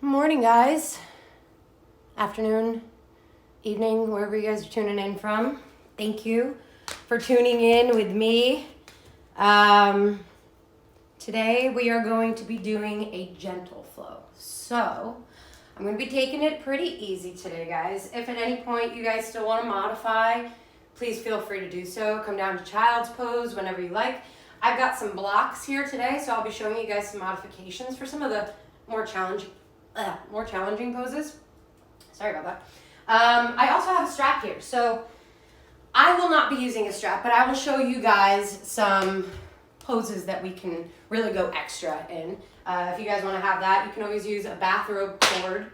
Morning, guys. Afternoon, evening, wherever you guys are tuning in from. Thank you for tuning in with me. Today we are going to be doing a gentle flow. So I'm going to be taking it pretty easy today, guys. If at any point you guys still want to modify, please feel free to do so. Come down to child's pose whenever you like. I've got some blocks here today, so I'll be showing you guys some modifications for some of the more challenging poses. Sorry about that. I also have a strap here, so I will not be using a strap, but I will show you guys some poses that we can really go extra in. If you guys want to have that, you can always use a bathrobe cord.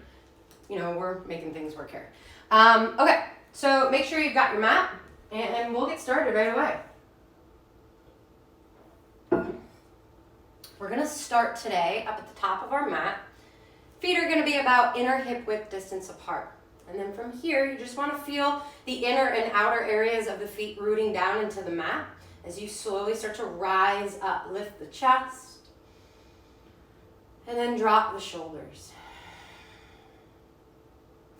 You know, we're making things work here. Okay, so make sure you've got your mat, and we'll get started right away. We're going to start today up at the top of our mat. Feet are going to be about inner hip width distance apart. And then from here, you just want to feel the inner and outer areas of the feet rooting down into the mat as you slowly start to rise up. Lift the chest. And then drop the shoulders.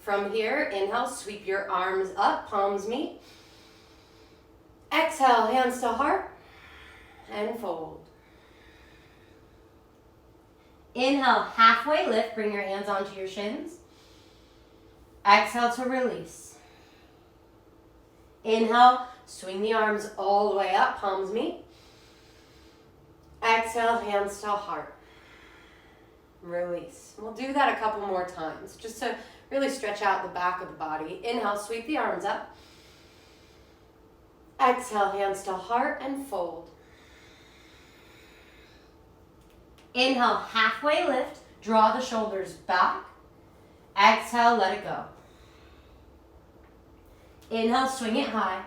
From here, inhale, sweep your arms up, palms meet. Exhale, hands to heart, and fold. Inhale, halfway lift, bring your hands onto your shins. Exhale to release. Inhale, swing the arms all the way up, palms meet. Exhale, hands to heart. Release. We'll do that a couple more times, just to really stretch out the back of the body. Inhale, sweep the arms up. Exhale, hands to heart and fold. Inhale, halfway lift, draw the shoulders back. Exhale, let it go. Inhale, swing it high.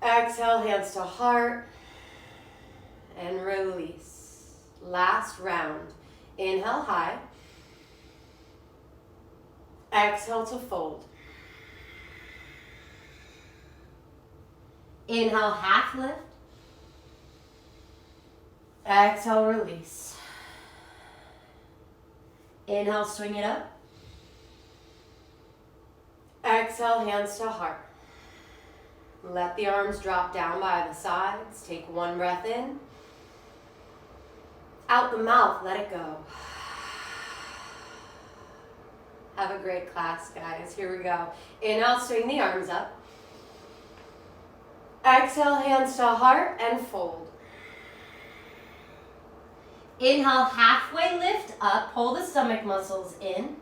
Exhale, hands to heart. And release. Last round. Inhale, high. Exhale to fold. Inhale, half lift. Exhale, release. Inhale, swing it up. Exhale, hands to heart. Let the arms drop down by the sides. Take one breath in. Out the mouth, let it go. Have a great class, guys. Here we go. Inhale, swing the arms up. Exhale, hands to heart and fold. Inhale, halfway lift up, pull the stomach muscles in,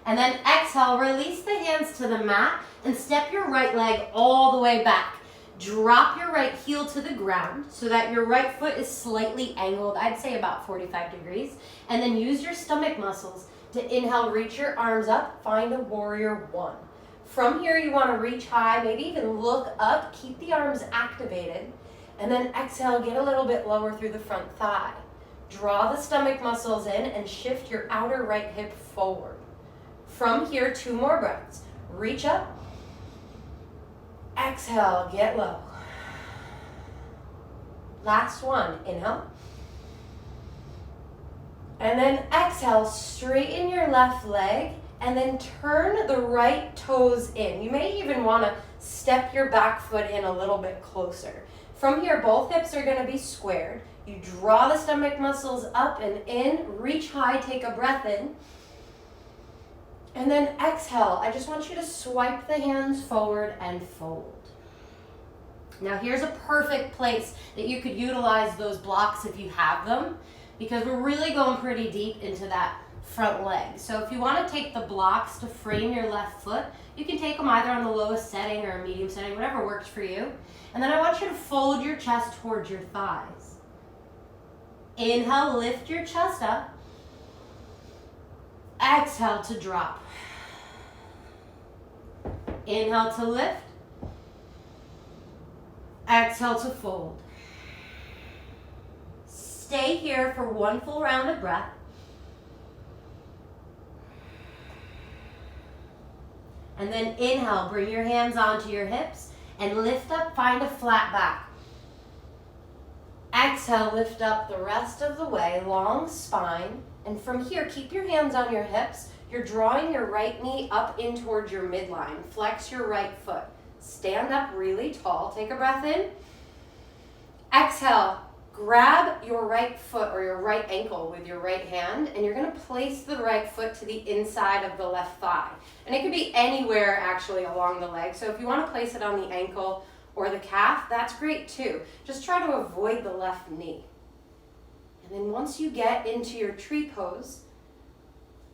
and then exhale, release the hands to the mat and step your right leg all the way back. Drop your right heel to the ground so that your right foot is slightly angled, I'd say about 45 degrees, and then use your stomach muscles to inhale, reach your arms up, find a warrior one. From here, you want to reach high, maybe even look up, keep the arms activated, and then exhale, get a little bit lower through the front thigh. Draw the stomach muscles in and shift your outer right hip forward. From here, 2 more breaths. Reach up. Exhale, get low. Last one, inhale. And then exhale, straighten your left leg and then turn the right toes in. You may even want to step your back foot in a little bit closer. From here, both hips are going to be squared. You draw the stomach muscles up and in, reach high, take a breath in. And then exhale. I just want you to swipe the hands forward and fold. Now here's a perfect place that you could utilize those blocks if you have them, because we're really going pretty deep into that front leg. So if you want to take the blocks to frame your left foot, you can take them either on the lowest setting or a medium setting, whatever works for you. And then I want you to fold your chest towards your thighs. Inhale, lift your chest up. Exhale to drop. Inhale to lift. Exhale to fold. Stay here for 1 full round of breath. And then inhale, bring your hands onto your hips and lift up, find a flat back. Exhale, lift up the rest of the way, long spine. And from here, keep your hands on your hips. You're drawing your right knee up in towards your midline. Flex your right foot. Stand up really tall. Take a breath in. Exhale, grab your right foot or your right ankle with your right hand, and you're going to place the right foot to the inside of the left thigh. And it could be anywhere actually along the leg. So if you want to place it on the ankle or the calf, that's great too. Just try to avoid the left knee. And then once you get into your tree pose,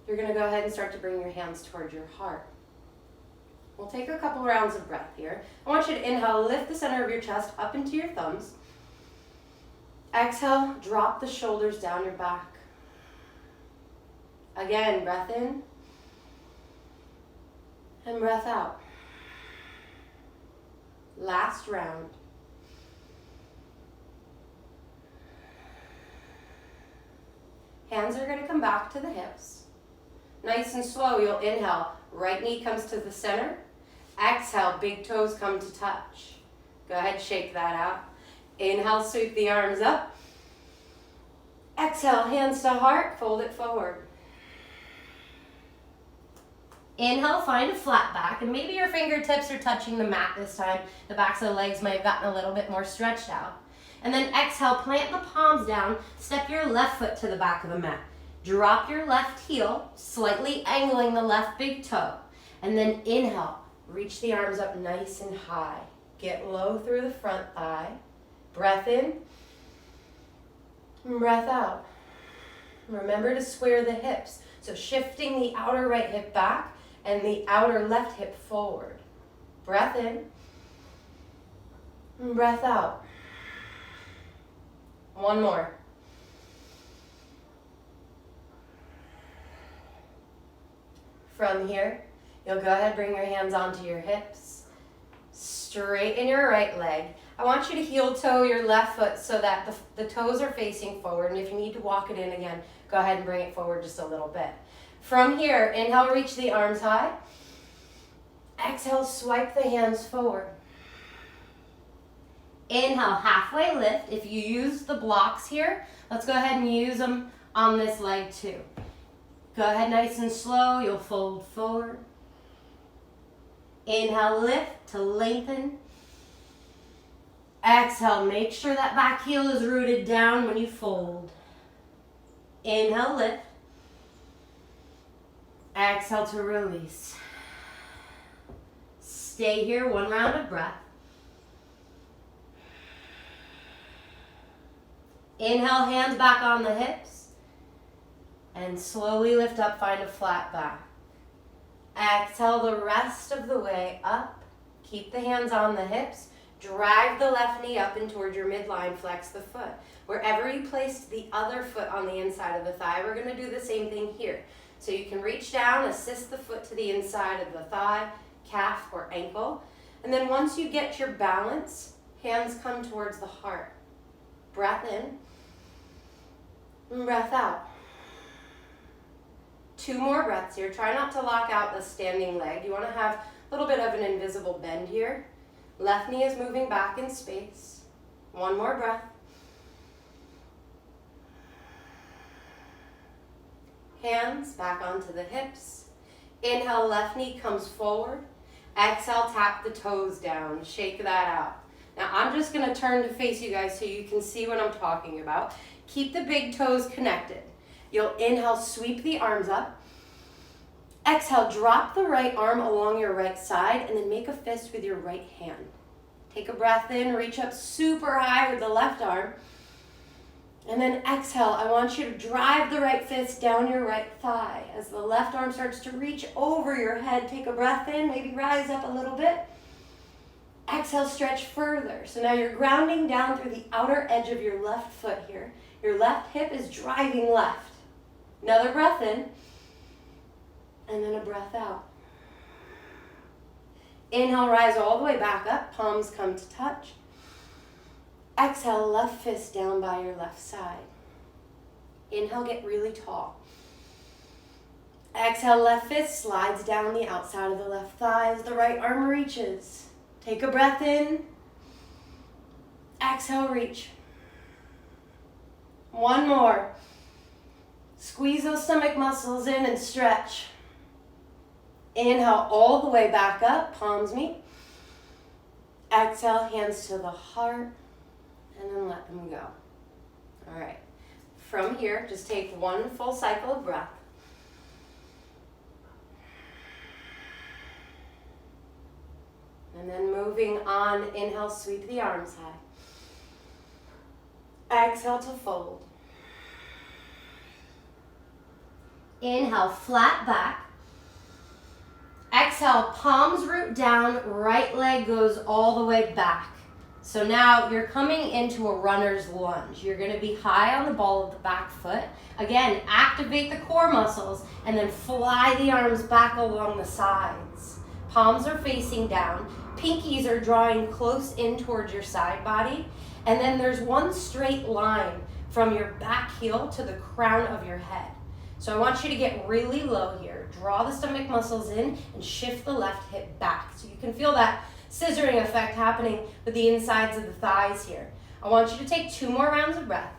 you're going to go ahead and start to bring your hands towards your heart. We'll take a couple rounds of breath here. I want you to inhale, lift the center of your chest up into your thumbs. Exhale, drop the shoulders down your back. Again, breath in and breath out. Last round. Hands are going to come back to the hips. Nice and slow, you'll inhale. Right knee comes to the center. Exhale, big toes come to touch. Go ahead, shake that out. Inhale, sweep the arms up. Exhale, hands to heart, fold it forward. Inhale, find a flat back, and maybe your fingertips are touching the mat this time. The backs of the legs might have gotten a little bit more stretched out. And then exhale, plant the palms down, step your left foot to the back of the mat. Drop your left heel, slightly angling the left big toe. And then inhale, reach the arms up nice and high. Get low through the front thigh. Breath in, and breath out. Remember to square the hips. So shifting the outer right hip back and the outer left hip forward. Breath in, and breath out. One more. From here, you'll go ahead, bring your hands onto your hips. Straighten your right leg. I want you to heel toe your left foot so that the toes are facing forward. And if you need to walk it in again, go ahead and bring it forward just a little bit. From here, inhale, reach the arms high. Exhale, swipe the hands forward. Inhale, halfway lift. If you use the blocks here, let's go ahead and use them on this leg too. Go ahead, nice and slow. You'll fold forward. Inhale, lift to lengthen. Exhale, make sure that back heel is rooted down when you fold. Inhale, lift. Exhale to release. Stay here, one round of breath. Inhale, hands back on the hips. And slowly lift up, find a flat back. Exhale the rest of the way up. Keep the hands on the hips. Drag the left knee up and toward your midline, flex the foot. Wherever you placed the other foot on the inside of the thigh, we're going to do the same thing here. So you can reach down, assist the foot to the inside of the thigh, calf, or ankle. And then once you get your balance, hands come towards the heart. Breath in, and breath out. 2 more breaths here. Try not to lock out the standing leg. You want to have a little bit of an invisible bend here. Left knee is moving back in space. 1 more breath. Hands back onto the hips. Inhale, left knee comes forward. Exhale, tap the toes down. Shake that out. Now I'm just going to turn to face you guys so you can see what I'm talking about. Keep the big toes connected. You'll inhale, sweep the arms up. Exhale, drop the right arm along your right side and then make a fist with your right hand. Take a breath in, reach up super high with the left arm. And then exhale, I want you to drive the right fist down your right thigh. As the left arm starts to reach over your head, take a breath in, maybe rise up a little bit. Exhale, stretch further. So now you're grounding down through the outer edge of your left foot here. Your left hip is driving left. Another breath in, and then a breath out. Inhale, rise all the way back up, palms come to touch. Exhale, left fist down by your left side. Inhale, get really tall. Exhale, left fist slides down the outside of the left thigh as the right arm reaches. Take a breath in. Exhale, reach. One more. Squeeze those stomach muscles in and stretch. Inhale all the way back up, palms meet. Exhale, hands to the heart, and then let them go. All right. From here, just take one full cycle of breath. And then moving on, inhale, sweep the arms high. Exhale to fold. Inhale, flat back. Exhale, palms root down, right leg goes all the way back. So now you're coming into a runner's lunge. You're gonna be high on the ball of the back foot. Again, activate the core muscles and then fly the arms back along the sides. Palms are facing down. Pinkies are drawing close in towards your side body. And then there's one straight line from your back heel to the crown of your head. So I want you to get really low here. Draw the stomach muscles in and shift the left hip back. So you can feel that scissoring effect happening with the insides of the thighs here. I want you to take 2 more rounds of breath.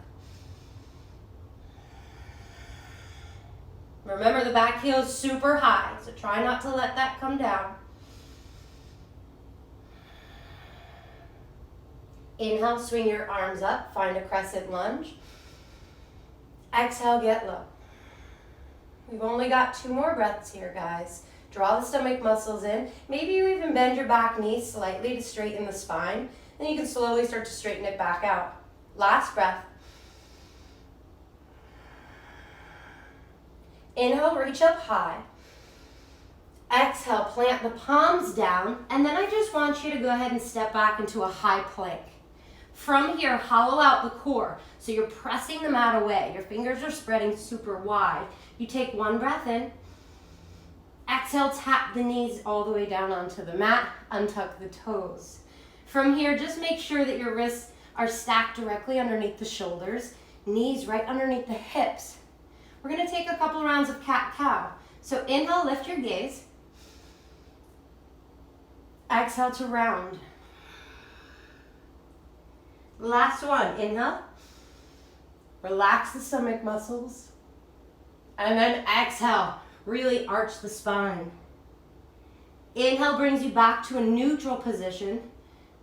Remember, the back heel is super high, so try not to let that come down. Inhale, swing your arms up, find a crescent lunge. Exhale, get low. We've only got 2 more breaths here, guys. Draw the stomach muscles in. Maybe you even bend your back knee slightly to straighten the spine. Then you can slowly start to straighten it back out. Last breath. Inhale, reach up high. Exhale, plant the palms down. And then I just want you to go ahead and step back into a high plank. From here, hollow out the core. So you're pressing the mat away. Your fingers are spreading super wide. You take 1 breath in. Exhale, tap the knees all the way down onto the mat. Untuck the toes. From here, just make sure that your wrists are stacked directly underneath the shoulders. Knees right underneath the hips. We're going to take a couple rounds of cat-cow. So inhale, lift your gaze. Exhale to round. Last one, inhale. Relax the stomach muscles. And then exhale, really arch the spine. Inhale brings you back to a neutral position.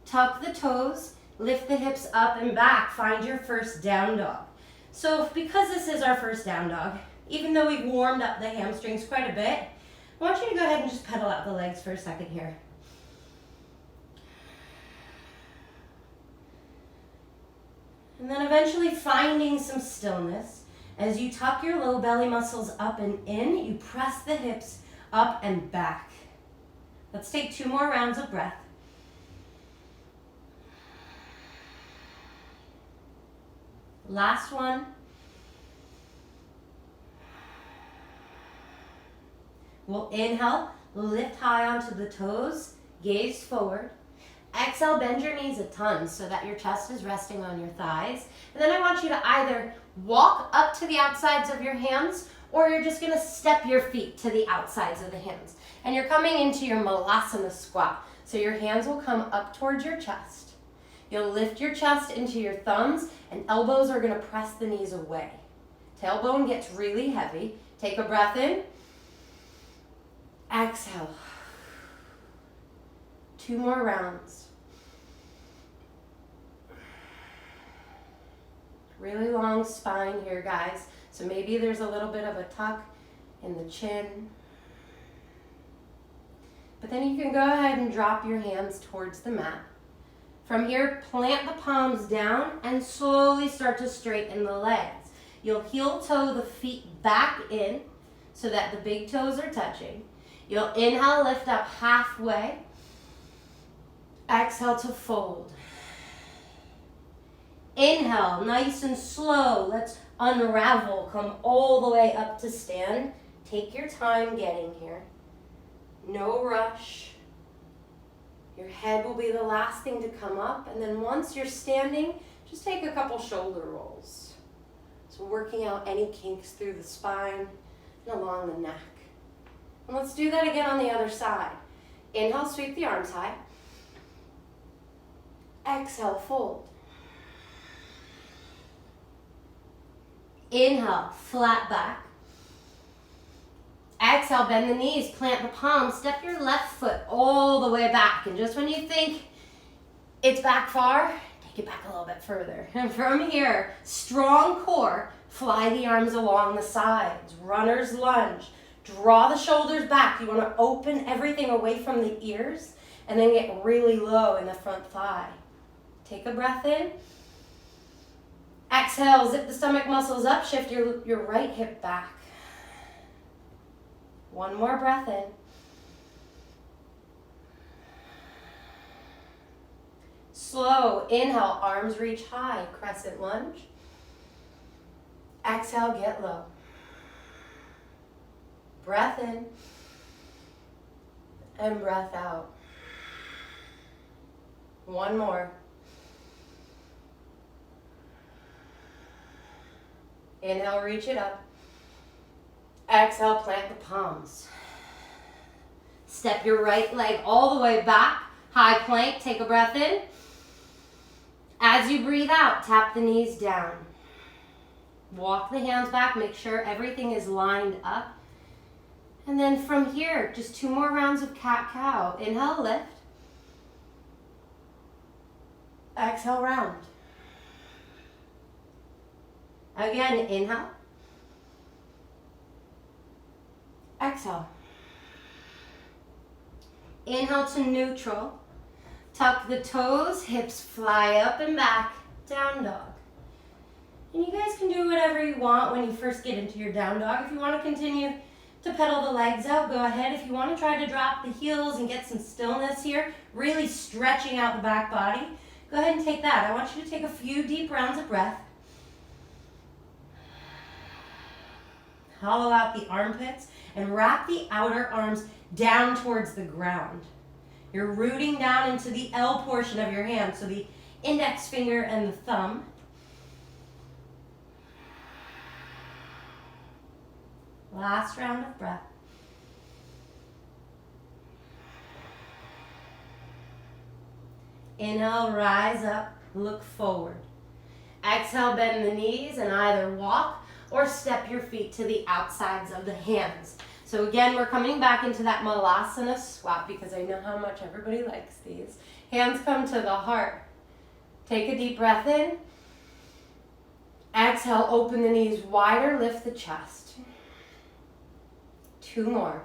Tuck the toes, lift the hips up and back. Find your first down dog. So because this is our first down dog, even though we've warmed up the hamstrings quite a bit, I want you to go ahead and just pedal out the legs for a second here. And then eventually finding some stillness. As you tuck your low belly muscles up and in, you press the hips up and back. Let's take 2 more rounds of breath. Last one. We'll inhale, lift high onto the toes, gaze forward. Exhale, bend your knees a ton so that your chest is resting on your thighs. And then I want you to either walk up to the outsides of your hands, or you're just gonna step your feet to the outsides of the hands. And you're coming into your Malasana squat. So your hands will come up towards your chest. You'll lift your chest into your thumbs, and elbows are gonna press the knees away. Tailbone gets really heavy. Take a breath in. Exhale. 2 more rounds. Really long spine here, guys. So maybe there's a little bit of a tuck in the chin. But then you can go ahead and drop your hands towards the mat. From here, plant the palms down and slowly start to straighten the legs. You'll heel toe the feet back in so that the big toes are touching. You'll inhale, lift up halfway. Exhale to fold. Inhale, nice and slow. Let's unravel. Come all the way up to stand. Take your time getting here. No rush. Your head will be the last thing to come up. And then once you're standing, just take a couple shoulder rolls. So working out any kinks through the spine and along the neck. And let's do that again on the other side. Inhale, sweep the arms high. Exhale, fold. Inhale, flat back. Exhale, bend the knees, plant the palms, step your left foot all the way back. And just when you think it's back far, take it back a little bit further. And from here, strong core, fly the arms along the sides. Runner's lunge. Draw the shoulders back. You want to open everything away from the ears and then get really low in the front thigh. Take a breath in. Exhale, zip the stomach muscles up, shift your right hip back. One more breath in. Slow, inhale, arms reach high, crescent lunge. Exhale, get low. Breath in and breath out. One more. Inhale, reach it up. Exhale, plant the palms. Step your right leg all the way back. High plank, take a breath in. As you breathe out, tap the knees down. Walk the hands back, make sure everything is lined up. And then from here, just 2 more rounds of cat-cow. Inhale, lift. Exhale, round. Again, inhale. Exhale. Inhale to neutral. Tuck the toes, hips fly up and back, down dog. And you guys can do whatever you want when you first get into your down dog. If you want to continue to pedal the legs out, go ahead. If you want to try to drop the heels and get some stillness here, really stretching out the back body, go ahead and take that. I want you to take a few deep rounds of breath. Hollow out the armpits and wrap the outer arms down towards the ground. You're rooting down into the L portion of your hand, so the index finger and the thumb. Last round of breath. Inhale, rise up, look forward. Exhale, bend the knees and either walk or step your feet to the outsides of the hands. So again, we're coming back into that Malasana squat because I know how much everybody likes these. Hands come to the heart. Take a deep breath in. Exhale, open the knees wider, lift the chest. 2 more.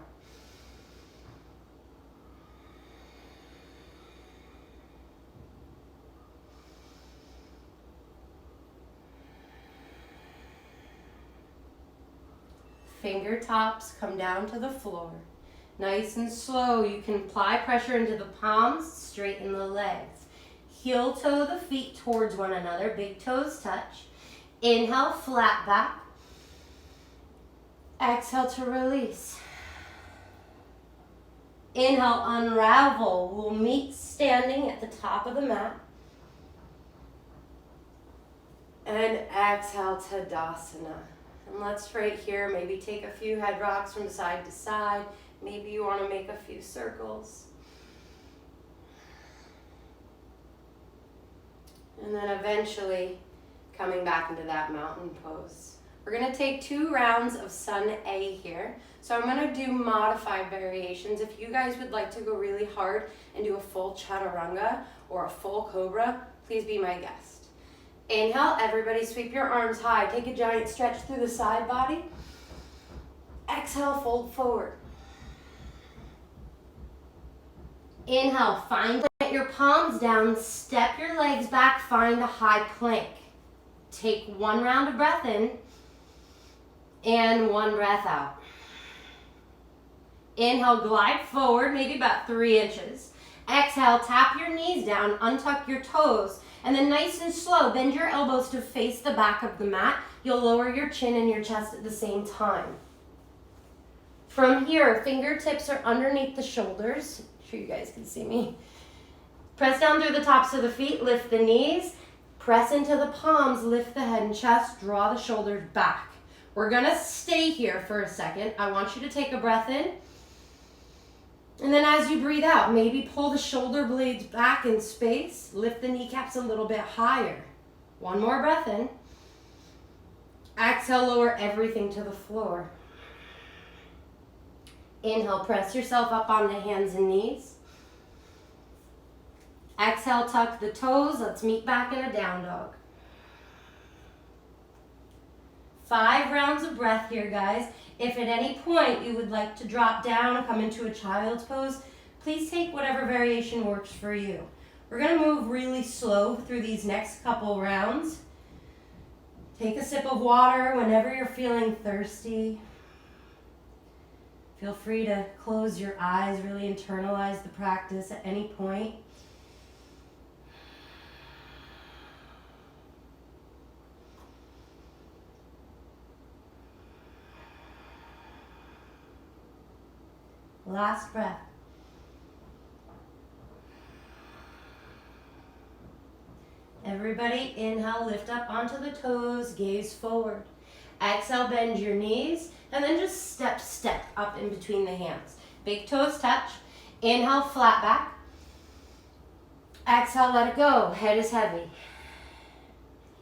Fingertips come down to the floor. Nice and slow, you can apply pressure into the palms, straighten the legs. Heel toe the feet towards one another, big toes touch. Inhale, flat back. Exhale to release. Inhale, unravel. We'll meet standing at the top of the mat. And exhale, Tadasana. And let's right here, maybe take a few head rocks from side to side. Maybe you want to make a few circles. And then eventually coming back into that mountain pose. We're going to take 2 rounds of Sun A here. So I'm going to do modified variations. If you guys would like to go really hard and do a full chaturanga or a full cobra, please be my guest. Inhale, everybody sweep your arms high. Take a giant stretch through the side body. Exhale, fold forward. Inhale, plant your palms down, step your legs back, find a high plank. Take 1 round of breath in and 1 breath out. Inhale, glide forward, maybe about 3 inches. Exhale, tap your knees down, untuck your toes, and then nice and slow, bend your elbows to face the back of the mat. You'll lower your chin and your chest at the same time. From here, fingertips are underneath the shoulders. I'm sure you guys can see me. Press down through the tops of the feet, lift the knees, press into the palms, lift the head and chest, draw the shoulders back. We're gonna stay here for a second. I want you to take a breath in. And then as you breathe out, maybe pull the shoulder blades back in space, lift the kneecaps a little bit higher. 1 more breath in. Exhale, lower everything to the floor. Inhale, press yourself up onto hands and knees. Exhale, tuck the toes. Let's meet back in a down dog. 5 rounds of breath here, guys. If at any point you would like to drop down and come into a child's pose, please take whatever variation works for you. We're going to move really slow through these next couple rounds. Take a sip of water whenever you're feeling thirsty. Feel free to close your eyes, really internalize the practice at any point. Last breath. Everybody, inhale, lift up onto the toes, gaze forward. Exhale, bend your knees, and then just step up in between the hands. Big toes touch. Inhale, flat back. Exhale, let it go. Head is heavy.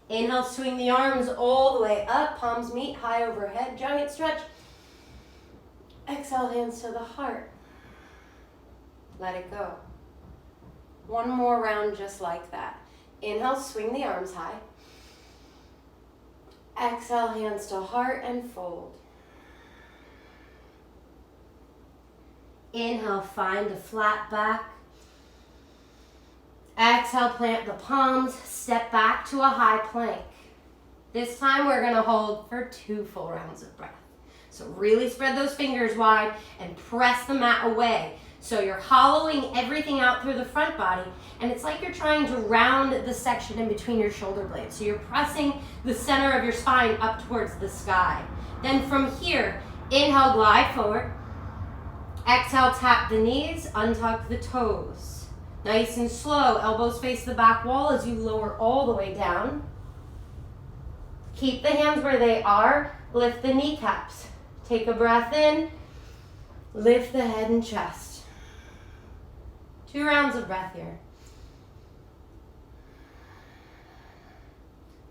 Inhale, swing the arms all the way up. Palms meet high overhead. Giant stretch. Exhale, hands to the heart. Let it go. One more round just like that. Inhale, swing the arms high. Exhale, hands to heart and fold. Inhale, find a flat back. Exhale, plant the palms, step back to a high plank. This time we're gonna hold for 2 full rounds of breath. So really spread those fingers wide and press the mat away. So you're hollowing everything out through the front body, and it's like you're trying to round the section in between your shoulder blades. So you're pressing the center of your spine up towards the sky. Then from here, inhale, glide forward. Exhale, tap the knees, untuck the toes. Nice and slow, elbows face the back wall as you lower all the way down. Keep the hands where they are, lift the kneecaps. Take a breath in, lift the head and chest. 2 rounds of breath here.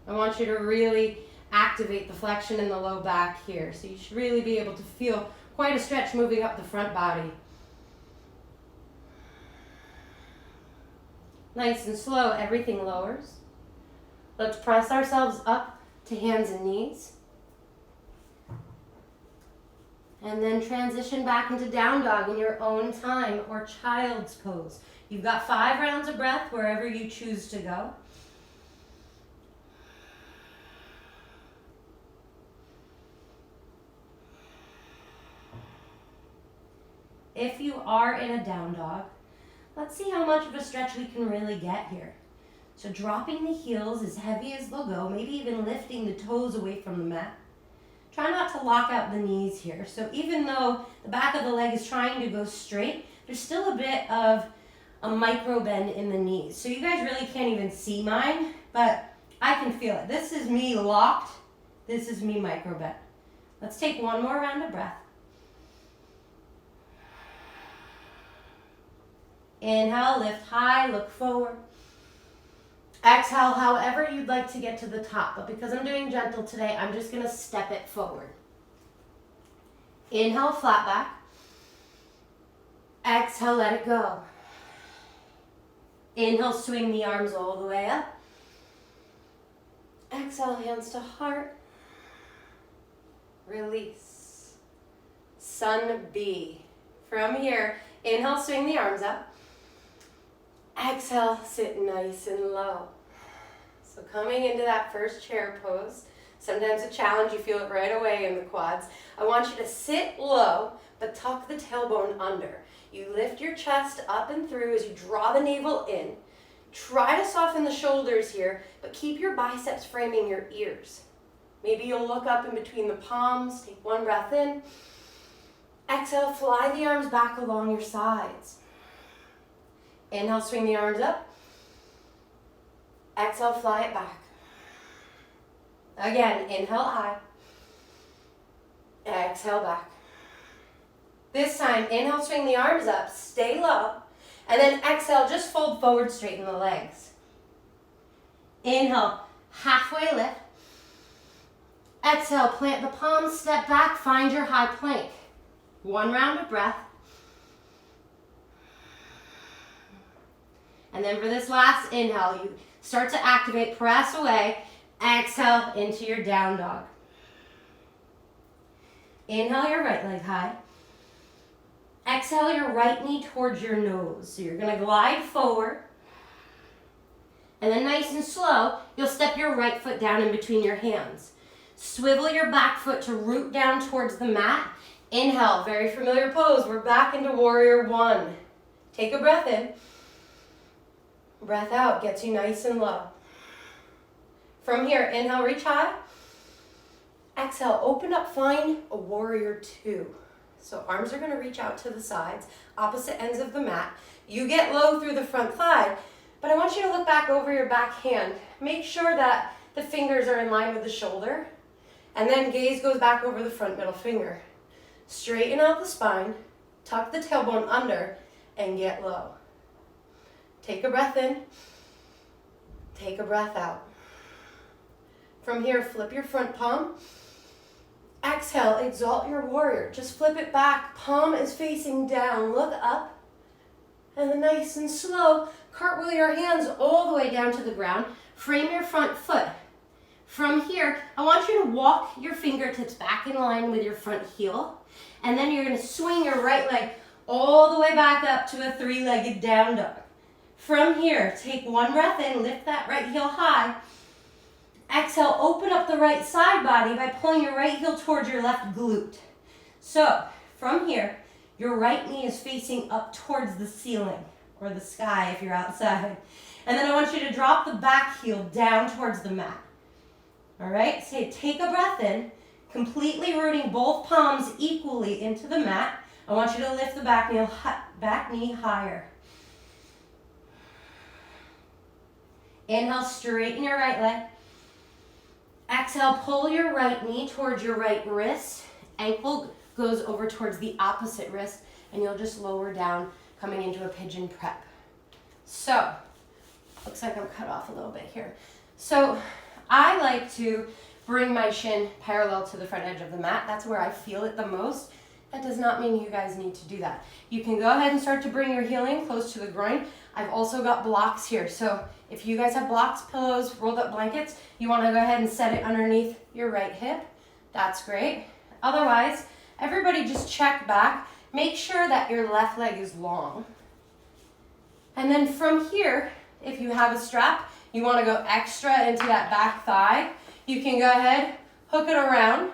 I want you to really activate the flexion in the low back here. So you should really be able to feel quite a stretch moving up the front body. Nice and slow, everything lowers. Let's press ourselves up to hands and knees. And then transition back into down dog in your own time or child's pose. You've got 5 rounds of breath wherever you choose to go. If you are in a down dog, let's see how much of a stretch we can really get here. So dropping the heels as heavy as they'll go, maybe even lifting the toes away from the mat. Try not to lock out the knees here. So even though the back of the leg is trying to go straight, there's still a bit of a micro bend in the knees. So you guys really can't even see mine, but I can feel it. This is me locked. This is me micro bend. Let's take one more round of breath. Inhale, lift high, look forward. Exhale, however you'd like to get to the top, but because I'm doing gentle today, I'm just gonna step it forward. Inhale, flat back. Exhale, let it go. Inhale, swing the arms all the way up. Exhale, hands to heart. Release. Sun B. From here, inhale, swing the arms up. Exhale, sit nice and low. So coming into that first chair pose, sometimes a challenge, you feel it right away in the quads. I want you to sit low, but tuck the tailbone under. You lift your chest up and through as you draw the navel in. Try to soften the shoulders here, but keep your biceps framing your ears. Maybe you'll look up in between the palms, take one breath in. Exhale, fly the arms back along your sides. Inhale, swing the arms up. Exhale, fly it back. Again, inhale high. Exhale back. This time, inhale, swing the arms up, stay low. And then exhale, just fold forward, straighten the legs. Inhale, halfway lift. Exhale, plant the palms, step back, find your high plank. 1 round of breath. And then for this last inhale, you start to activate, press away, exhale into your down dog. Inhale your right leg high. Exhale your right knee towards your nose. So you're gonna glide forward. And then nice and slow, you'll step your right foot down in between your hands. Swivel your back foot to root down towards the mat. Inhale, very familiar pose. We're back into warrior 1. Take a breath in. Breath out gets you nice and low. From here, inhale, reach high. Exhale, open up, find a warrior 2. So arms are gonna reach out to the sides, opposite ends of the mat. You get low through the front thigh, but I want you to look back over your back hand. Make sure that the fingers are in line with the shoulder, and then gaze goes back over the front middle finger. Straighten out the spine, tuck the tailbone under, and get low. Take a breath in, take a breath out. From here, flip your front palm. Exhale, exalt your warrior. Just flip it back, palm is facing down, look up. And then nice and slow, cartwheel your hands all the way down to the ground. Frame your front foot. From here, I want you to walk your fingertips back in line with your front heel. And then you're gonna swing your right leg all the way back up to a 3-legged down dog. From here, take 1 breath in, lift that right heel high. Exhale, open up the right side body by pulling your right heel towards your left glute. So, from here, your right knee is facing up towards the ceiling, or the sky if you're outside. And then I want you to drop the back heel down towards the mat. All right, so take a breath in, completely rooting both palms equally into the mat. I want you to lift the back knee higher. Inhale, straighten your right leg. Exhale, pull your right knee towards your right wrist. Ankle goes over towards the opposite wrist, and you'll just lower down, coming into a pigeon prep. So, looks like I'm cut off a little bit here. So, I like to bring my shin parallel to the front edge of the mat. That's where I feel it the most. That does not mean you guys need to do that. You can go ahead and start to bring your heel in close to the groin. I've also got blocks here. So if you guys have blocks, pillows, rolled up blankets, you want to go ahead and set it underneath your right hip. That's great. Otherwise, everybody just check back. Make sure that your left leg is long. And then from here, if you have a strap, you want to go extra into that back thigh. You can go ahead, hook it around,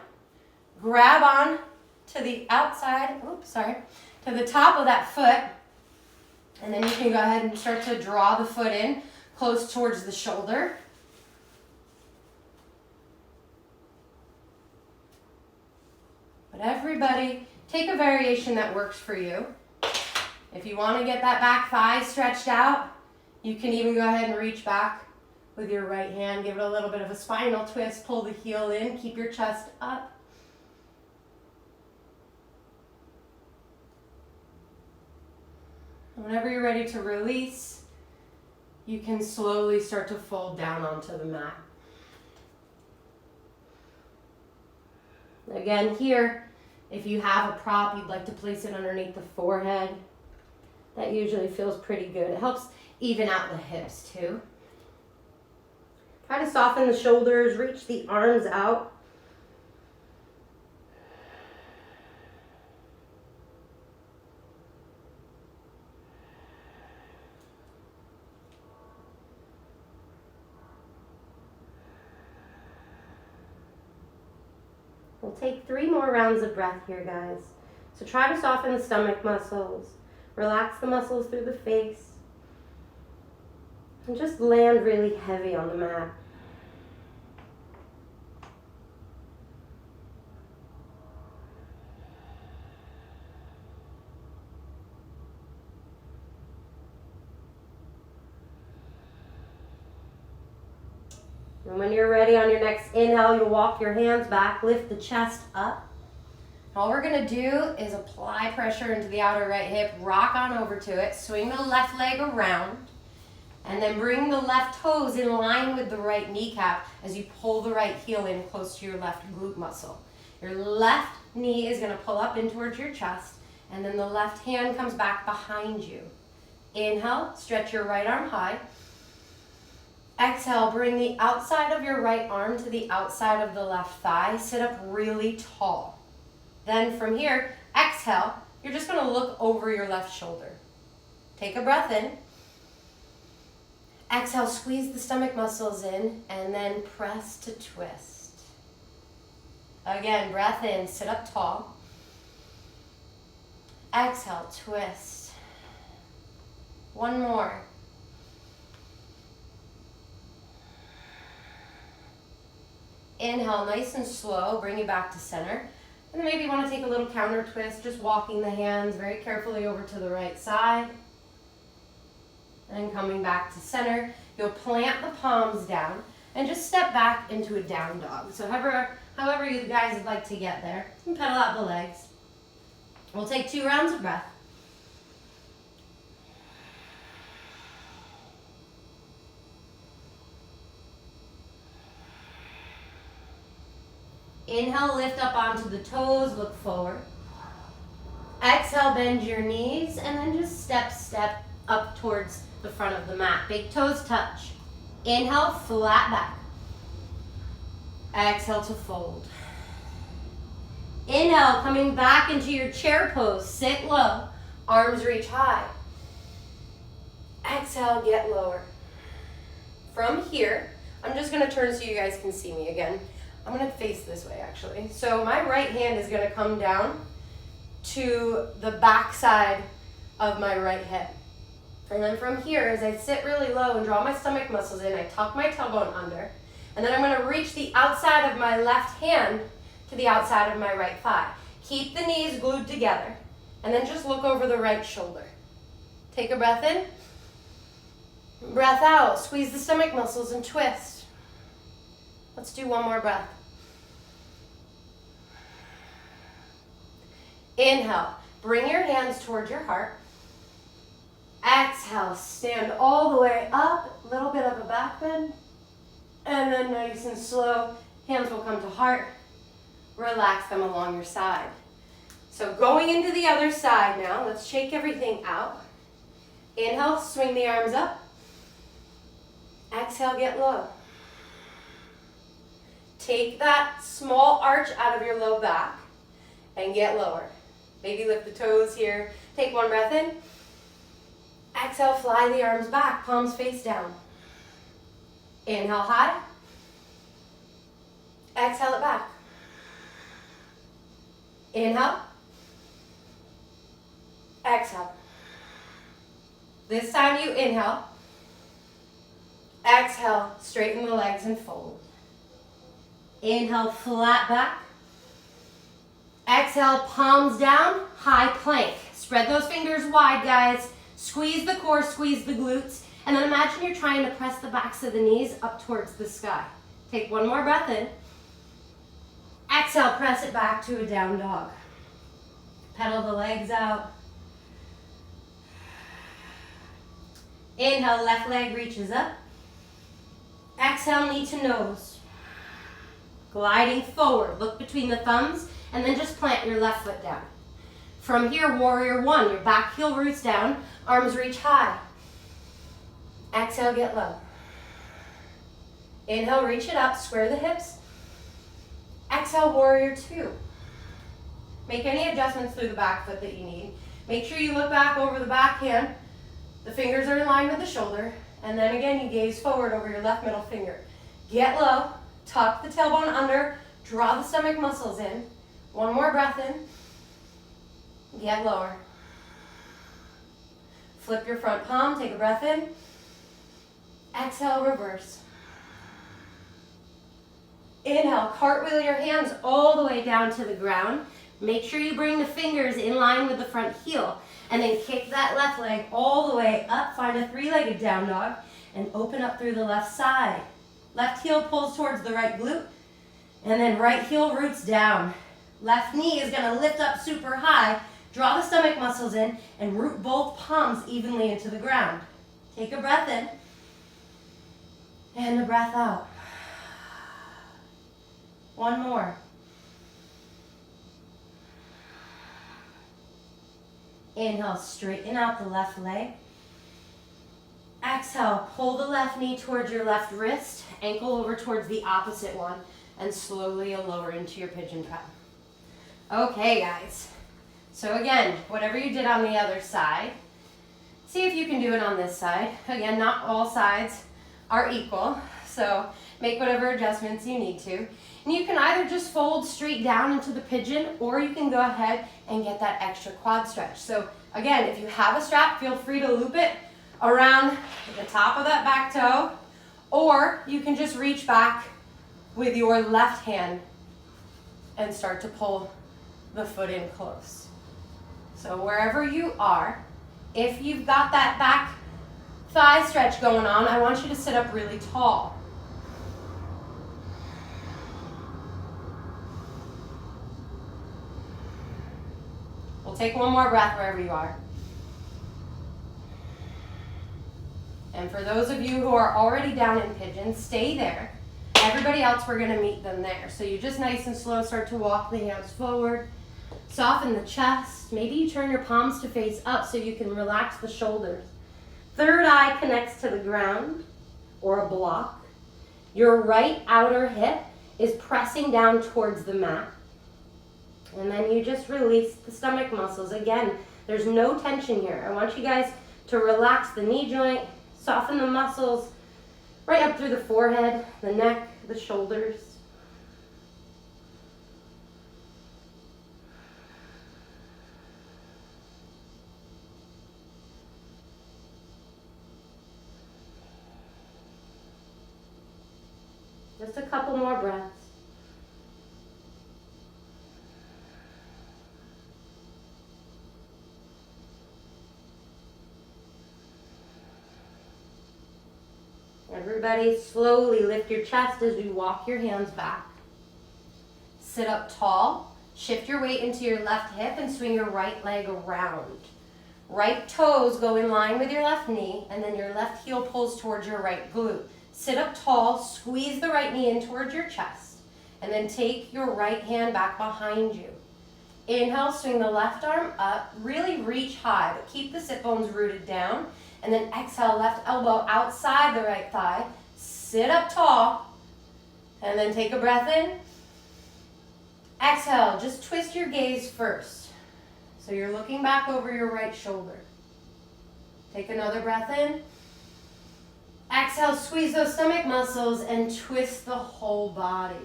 grab on to the outside, to the top of that foot, and then you can go ahead and start to draw the foot in close towards the shoulder. But everybody, take a variation that works for you. If you want to get that back thigh stretched out, you can even go ahead and reach back with your right hand. Give it a little bit of a spinal twist. Pull the heel in. Keep your chest up. Whenever you're ready to release, you can slowly start to fold down onto the mat. Again, here, if you have a prop, you'd like to place it underneath the forehead. That usually feels pretty good. It helps even out the hips too. Try to soften the shoulders, reach the arms out. We'll take 3 more rounds of breath here, guys. So try to soften the stomach muscles, relax the muscles through the face, and just land really heavy on the mat. And when you're ready on your next inhale, you'll walk your hands back, lift the chest up. All we're gonna do is apply pressure into the outer right hip, rock on over to it, swing the left leg around, And then bring the left toes in line with the right kneecap as you pull the right heel in close to your left glute muscle. Your left knee is going to pull up in towards your chest, and then the left hand comes back behind you. Inhale, stretch your right arm high. Exhale, bring the outside of your right arm to the outside of the left thigh. Sit up really tall. Then from here, exhale, you're just going to look over your left shoulder. Take a breath in. Exhale, squeeze the stomach muscles in, and then press to twist. Again, breath in, sit up tall. Exhale, twist. One more. Inhale, nice and slow, bring you back to center. And then maybe you want to take a little counter twist, just walking the hands very carefully over to the right side. And coming back to center, you'll plant the palms down and just step back into a down dog. So however you guys would like to get there, you can pedal out the legs. We'll take 2 rounds of breath. Inhale, lift up onto the toes, look forward. Exhale, bend your knees, and then just step up towards the front of the mat. Big toes touch. Inhale, flat back. Exhale to fold. Inhale, coming back into your chair pose. Sit low, arms reach high. Exhale, get lower. From here, I'm just going to turn so you guys can see me again. I'm going to face this way actually. So my right hand is going to come down to the back side of my right hip. And then from here, as I sit really low and draw my stomach muscles in, I tuck my tailbone under. And then I'm going to reach the outside of my left hand to the outside of my right thigh. Keep the knees glued together. And then just look over the right shoulder. Take a breath in. Breath out. Squeeze the stomach muscles and twist. Let's do one more breath. Inhale. Bring your hands towards your heart. Exhale. Stand all the way up. A little bit of a back bend. And then nice and slow, hands will come to heart. Relax them along your side. So going into the other side now, let's shake everything out. Inhale, swing the arms up. Exhale, get low. Take that small arch out of your low back and get lower. Maybe lift the toes here. Take one breath in. Exhale, fly the arms back, palms face down. Inhale high. Exhale it back. Inhale. Exhale. This time you inhale. Exhale, straighten the legs and fold. Inhale, flat back. Exhale, palms down, high plank. Spread those fingers wide, guys. Squeeze the core, squeeze the glutes. And then imagine you're trying to press the backs of the knees up towards the sky. Take one more breath in. Exhale, press it back to a down dog. Pedal the legs out. Inhale, left leg reaches up. Exhale, knee to nose. Gliding forward, look between the thumbs, and then just plant your left foot down. From here, warrior one, your back heel roots down, arms reach high. Exhale, get low. Inhale, reach it up, square the hips. Exhale, warrior two. Make any adjustments through the back foot that you need. Make sure you look back over the back hand. The fingers are in line with the shoulder. And then again, you gaze forward over your left middle finger. Get low, tuck the tailbone under, draw the stomach muscles in. One more breath in. Get lower. Flip your front palm, take a breath in. Exhale, reverse. Inhale, cartwheel your hands all the way down to the ground. Make sure you bring the fingers in line with the front heel. And then kick that left leg all the way up. Find a three-legged down dog and open up through the left side. Left heel pulls towards the right glute. And then right heel roots down. Left knee is going to lift up super high. Draw the stomach muscles in and root both palms evenly into the ground. Take a breath in. And a breath out. One more. Inhale, straighten out the left leg. Exhale, pull the left knee towards your left wrist, ankle over towards the opposite one, and slowly lower into your pigeon prep. Okay, guys. So again, whatever you did on the other side, see if you can do it on this side. Again, not all sides are equal, so make whatever adjustments you need to. And you can either just fold straight down into the pigeon, or you can go ahead and get that extra quad stretch. So again, if you have a strap, feel free to loop it around the top of that back toe, or you can just reach back with your left hand and start to pull the foot in close. So wherever you are, if you've got that back thigh stretch going on, I want you to sit up really tall. We'll take one more breath wherever you are. And for those of you who are already down in pigeon, stay there. Everybody else, we're gonna meet them there. So you just nice and slow start to walk the hands forward. Soften the chest. Maybe you turn your palms to face up so you can relax the shoulders. Third eye connects to the ground or a block. Your right outer hip is pressing down towards the mat. And then you just release the stomach muscles. Again, there's no tension here. I want you guys to relax the knee joint, soften the muscles right up through the forehead, the neck, the shoulders. Just a couple more breaths. Everybody slowly lift your chest as you walk your hands back. Sit up tall, shift your weight into your left hip and swing your right leg around. Right toes go in line with your left knee, and then your left heel pulls towards your right glute. Sit up tall, squeeze the right knee in towards your chest, and then take your right hand back behind you. Inhale, swing the left arm up, really reach high, but keep the sit bones rooted down. And then exhale, left elbow outside the right thigh. Sit up tall, and then take a breath in. Exhale, just twist your gaze first. So you're looking back over your right shoulder. Take another breath in. Exhale, squeeze those stomach muscles and twist the whole body.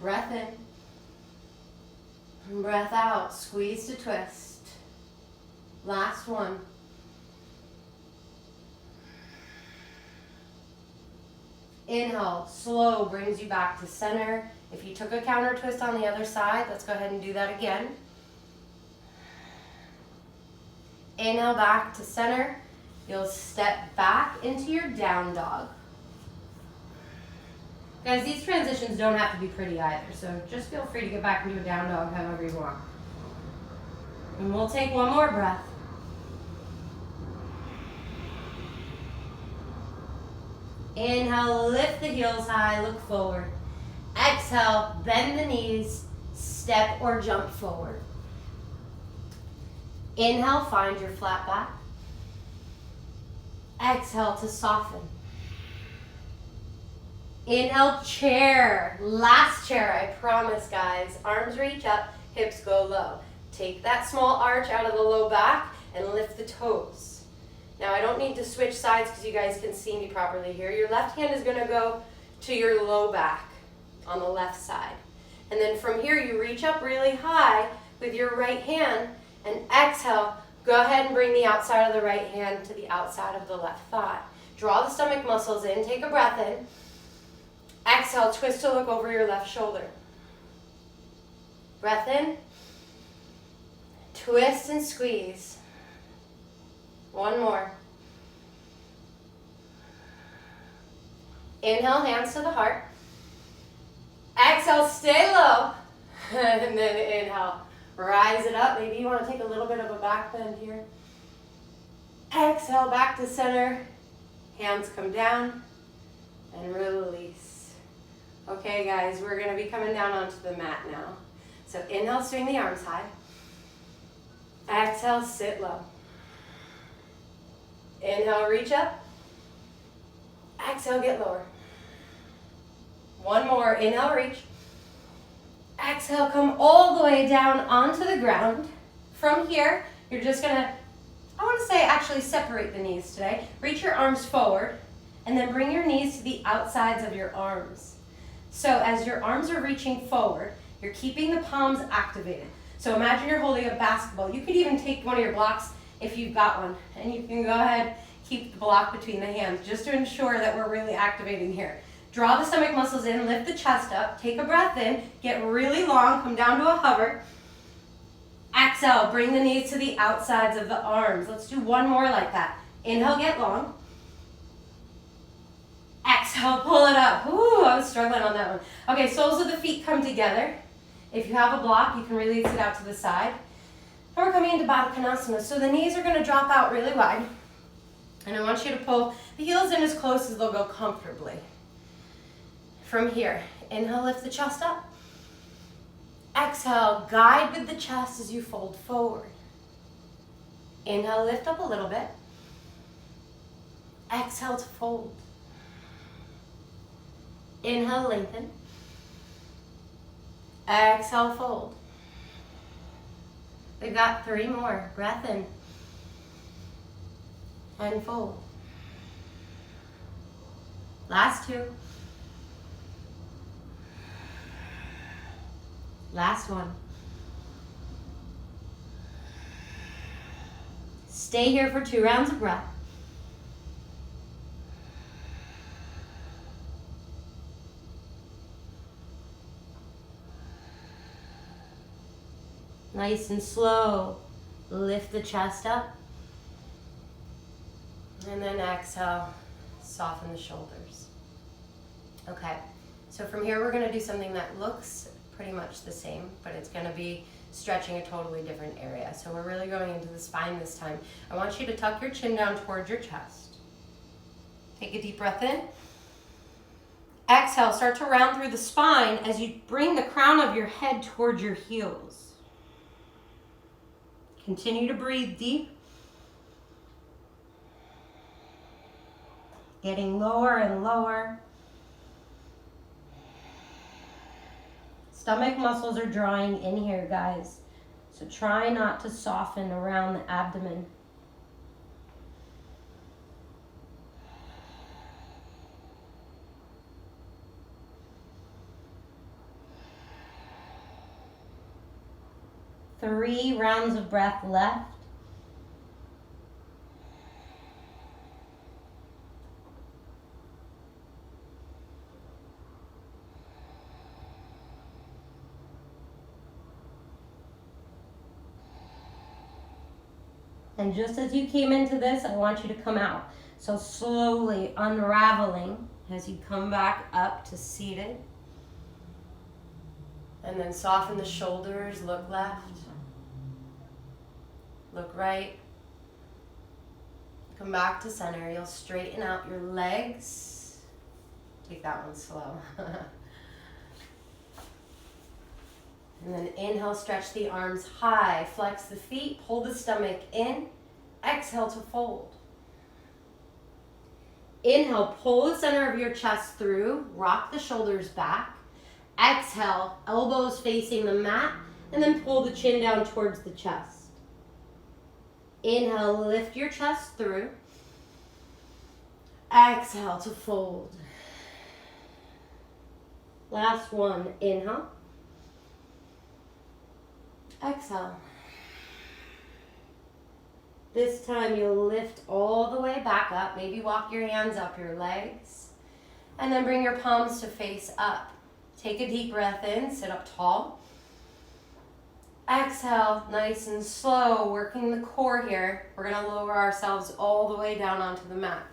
Breath in. And breath out, squeeze to twist. Last one. Inhale, slow, brings you back to center. If you took a counter twist on the other side, let's go ahead and do that again. Inhale, back to center. You'll step back into your down dog. Guys, these transitions don't have to be pretty either, so just feel free to get back into a down dog however you want. And we'll take one more breath. Inhale, lift the heels high, look forward. Exhale, bend the knees, step or jump forward. Inhale, find your flat back. Exhale to soften. Inhale, chair. Last chair, I promise, guys. Arms reach up, hips go low. Take that small arch out of the low back and lift the toes. Now, I don't need to switch sides because you guys can see me properly here. Your left hand is going to go to your low back on the left side. And then from here, you reach up really high with your right hand and exhale. Go ahead and bring the outside of the right hand to the outside of the left thigh. Draw the stomach muscles in. Take a breath in. Exhale, twist to look over your left shoulder. Breath in. Twist and squeeze. One more. Inhale, hands to the heart. Exhale, stay low. And then inhale, rise it up. Maybe you want to take a little bit of a back bend here. Exhale, back to center. Hands come down. and release. Okay guys, we're gonna be coming down onto the mat now. So inhale, swing the arms high. Exhale, sit low. Inhale, reach up. Exhale, get lower. One more, inhale, reach. Exhale, come all the way down onto the ground. From here, you're just gonna, I wanna say actually separate the knees today. Reach your arms forward and then bring your knees to the outsides of your arms. So as your arms are reaching forward, you're keeping the palms activated. So imagine you're holding a basketball. You could even take one of your blocks if you've got one, and you can go ahead, keep the block between the hands just to ensure that we're really activating here. Draw the stomach muscles in, lift the chest up, take a breath in, get really long, come down to a hover. Exhale, bring the knees to the outsides of the arms. Let's do one more like that. Inhale, get long. Exhale, pull it up. Ooh, I was struggling on that one. Okay, soles of the feet come together. If you have a block, you can release it out to the side. And we're coming into Baddha Konasana. So the knees are gonna drop out really wide. And I want you to pull the heels in as close as they'll go comfortably. From here, inhale, lift the chest up. Exhale, guide with the chest as you fold forward. Inhale, lift up a little bit. Exhale to fold. Inhale, lengthen. Exhale, fold. We've got 3 more. Breath in. And fold. Last 2. Last 1. Stay here for 2 rounds of breath. Nice and slow. Lift the chest up. And then exhale, soften the shoulders. Okay, so from here we're gonna do something that looks pretty much the same, but it's gonna be stretching a totally different area. So we're really going into the spine this time. I want you to tuck your chin down towards your chest. Take a deep breath in. Exhale, start to round through the spine as you bring the crown of your head towards your heels. Continue to breathe deep. Getting lower and lower. Stomach muscles are drawing in here, guys. So try not to soften around the abdomen. Three rounds of breath left. And just as you came into this, I want you to come out. So slowly unraveling as you come back up to seated. And then soften the shoulders, look left, look right. Come back to center. You'll straighten out your legs. Take that one slow. And then inhale, stretch the arms high, flex the feet, pull the stomach in, exhale to fold. Inhale, pull the center of your chest through, rock the shoulders back. Exhale, elbows facing the mat, and then pull the chin down towards the chest. Inhale, lift your chest through. Exhale to fold. Last one, inhale. Exhale. This time you'll lift all the way back up. Maybe walk your hands up your legs. And then bring your palms to face up. Take a deep breath in, sit up tall. Exhale, nice and slow, working the core here. We're gonna lower ourselves all the way down onto the mat.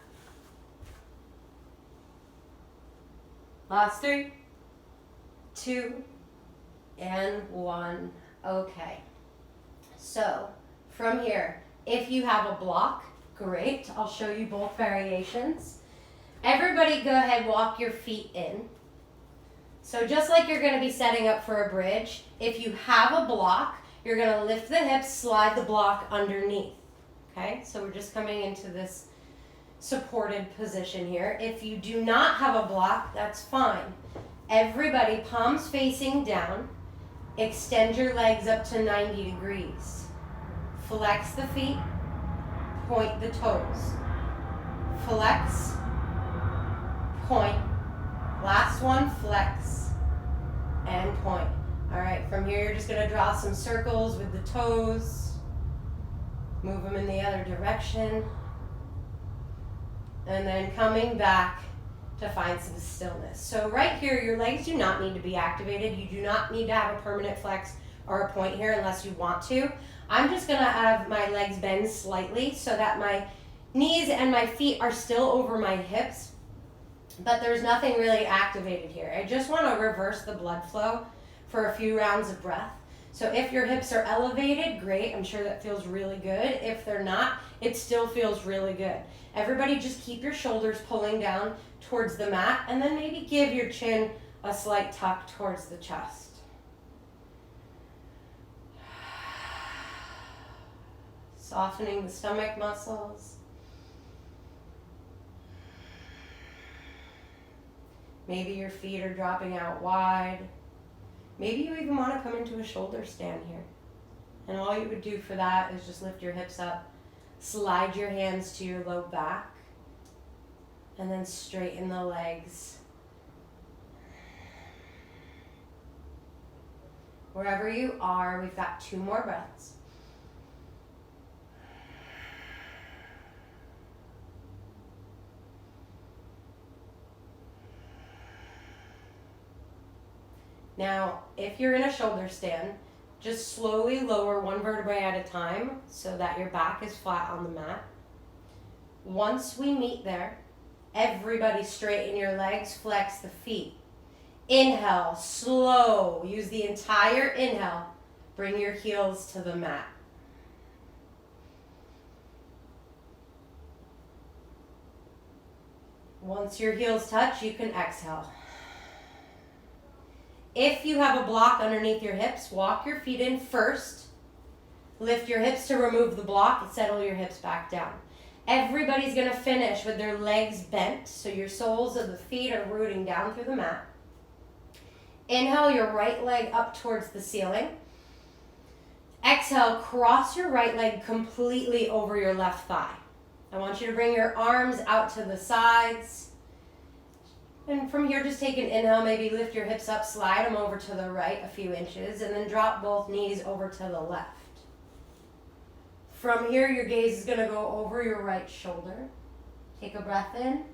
Last 3, 2, and 1. Okay, so from here, if you have a block, great. I'll show you both variations. Everybody go ahead, walk your feet in. So just like you're going to be setting up for a bridge, if you have a block, you're going to lift the hips, slide the block underneath. Okay, so we're just coming into this supported position here. If you do not have a block, that's fine. Everybody, palms facing down, extend your legs up to 90 degrees. Flex the feet, point the toes. Flex, point. Last one, flex and point. All right, from here you're just gonna draw some circles with the toes. Move them in the other direction. And then coming back to find some stillness. So right here, your legs do not need to be activated. You do not need to have a permanent flex or a point here unless you want to. I'm just gonna have my legs bend slightly so that my knees and my feet are still over my hips, but there's nothing really activated here. I just want to reverse the blood flow for a few rounds of breath. So if your hips are elevated, great. I'm sure that feels really good. If they're not, it still feels really good. Everybody just keep your shoulders pulling down towards the mat, and then maybe give your chin a slight tuck towards the chest. Softening the stomach muscles. Maybe your feet are dropping out wide. Maybe you even want to come into a shoulder stand here. And all you would do for that is just lift your hips up, slide your hands to your low back, and then straighten the legs. Wherever you are, we've got 2 more breaths. Now, if you're in a shoulder stand, just slowly lower 1 vertebrae at a time so that your back is flat on the mat. Once we meet there, everybody straighten your legs, flex the feet. Inhale, slow. Use the entire inhale. Bring your heels to the mat. Once your heels touch, you can exhale. If you have a block underneath your hips, walk your feet in first. Lift your hips to remove the block and settle your hips back down. Everybody's going to finish with their legs bent, so your soles of the feet are rooting down through the mat. Inhale your right leg up towards the ceiling. Exhale, cross your right leg completely over your left thigh. I want you to bring your arms out to the sides. And from here, just take an inhale, maybe lift your hips up, slide them over to the right a few inches, and then drop both knees over to the left. From here, your gaze is going to go over your right shoulder. Take a breath in.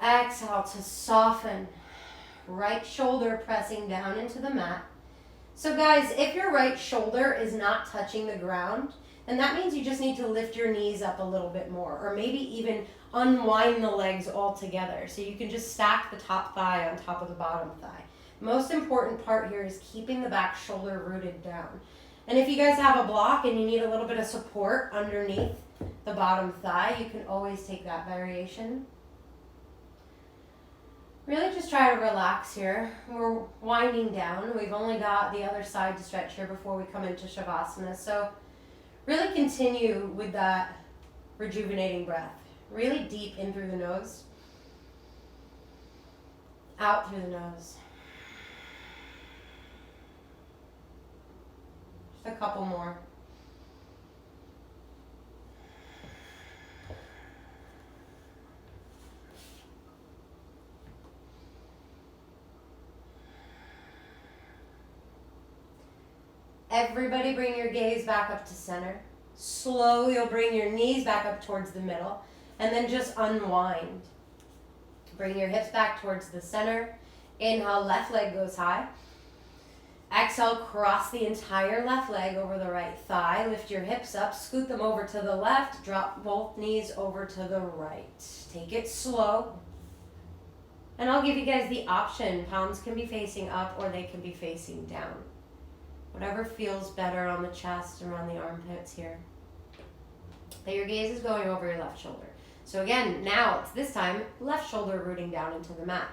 Exhale to soften. Right shoulder pressing down into the mat. So guys, if your right shoulder is not touching the ground, then that means you just need to lift your knees up a little bit more, or maybe even unwind the legs all together. So you can just stack the top thigh on top of the bottom thigh. Most important part here is keeping the back shoulder rooted down. And if you guys have a block and you need a little bit of support underneath the bottom thigh, you can always take that variation. Really just try to relax here. We're winding down. We've only got the other side to stretch here before we come into Shavasana. So really continue with that rejuvenating breath. Really deep in through the nose. Out through the nose. Just a couple more. Everybody bring your gaze back up to center. Slowly you'll bring your knees back up towards the middle and then just unwind. Bring your hips back towards the center. Inhale, left leg goes high. Exhale, cross the entire left leg over the right thigh. Lift your hips up, scoot them over to the left. Drop both knees over to the right. Take it slow. And I'll give you guys the option. Palms can be facing up or they can be facing down. Whatever feels better on the chest, around the armpits here. But your gaze is going over your left shoulder. So again, now it's this time left shoulder rooting down into the mat.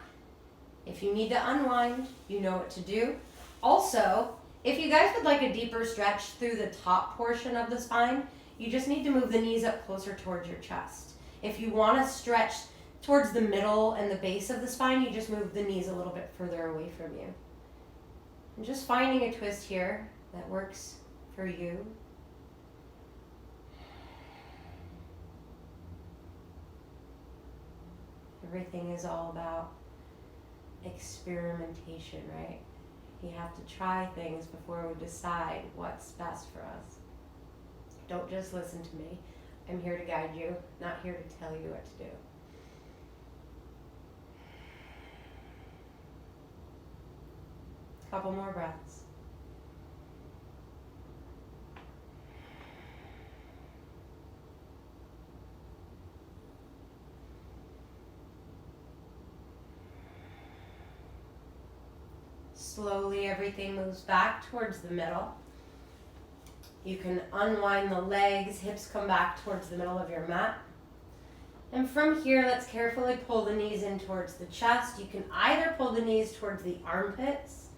If you need to unwind, you know what to do. Also, if you guys would like a deeper stretch through the top portion of the spine, you just need to move the knees up closer towards your chest. If you want to stretch towards the middle and the base of the spine, you just move the knees a little bit further away from you. And just finding a twist here that works for you. Everything is all about experimentation, right? You have to try things before we decide what's best for us. Don't just listen to me. I'm here to guide you, not here to tell you what to do. Couple more breaths. Slowly, everything moves back towards the middle. You can unwind the legs, hips come back towards the middle of your mat. And from here, let's carefully pull the knees in towards the chest. You can either pull the knees towards the armpits,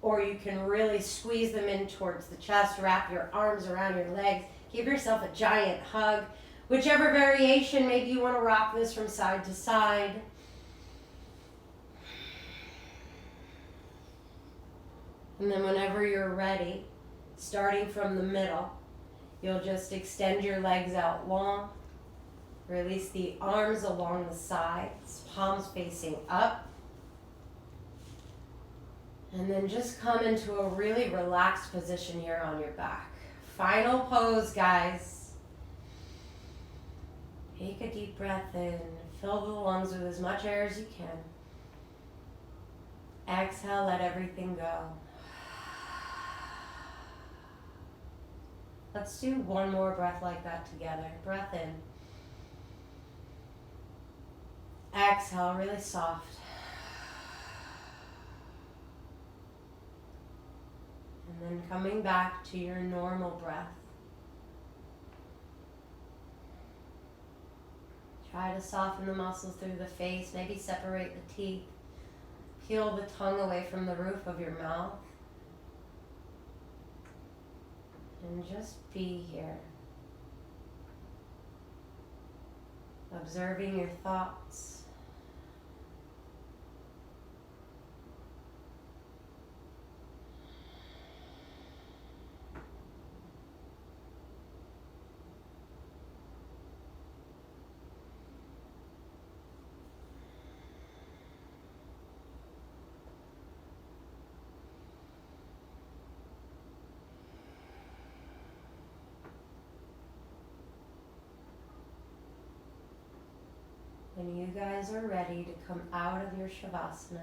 or you can really squeeze them in towards the chest, wrap your arms around your legs, give yourself a giant hug. Whichever variation, maybe you want to rock this from side to side. And then whenever you're ready, starting from the middle, you'll just extend your legs out long. Release the arms along the sides, palms facing up. And then just come into a really relaxed position here on your back. Final pose, guys. Take a deep breath in. Fill the lungs with as much air as you can. Exhale, let everything go. Let's do one more breath like that together. Breath in. Exhale, really soft. And then coming back to your normal breath. Try to soften the muscles through the face, maybe separate the teeth. Peel the tongue away from the roof of your mouth. And just be here. Observing your thoughts. When you guys are ready to come out of your Shavasana,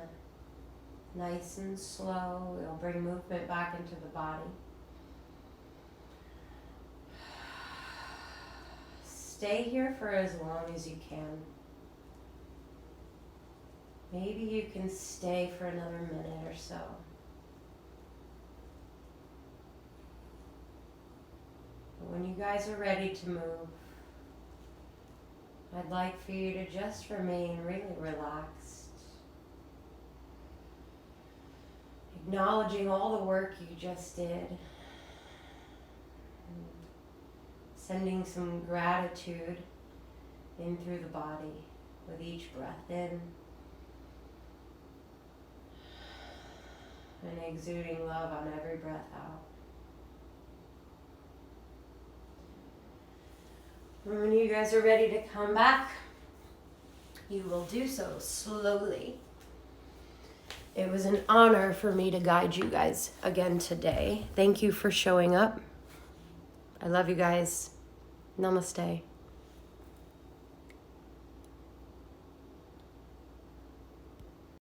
nice and slow, it'll bring movement back into the body. Stay here for as long as you can. Maybe you can stay for another minute or so. But when you guys are ready to move, I'd like for you to just remain really relaxed. Acknowledging all the work you just did. And sending some gratitude in through the body with each breath in. And exuding love on every breath out. When you guys are ready to come back, you will do so slowly. It was an honor for me to guide you guys again today. Thank you for showing up. I love you guys. Namaste.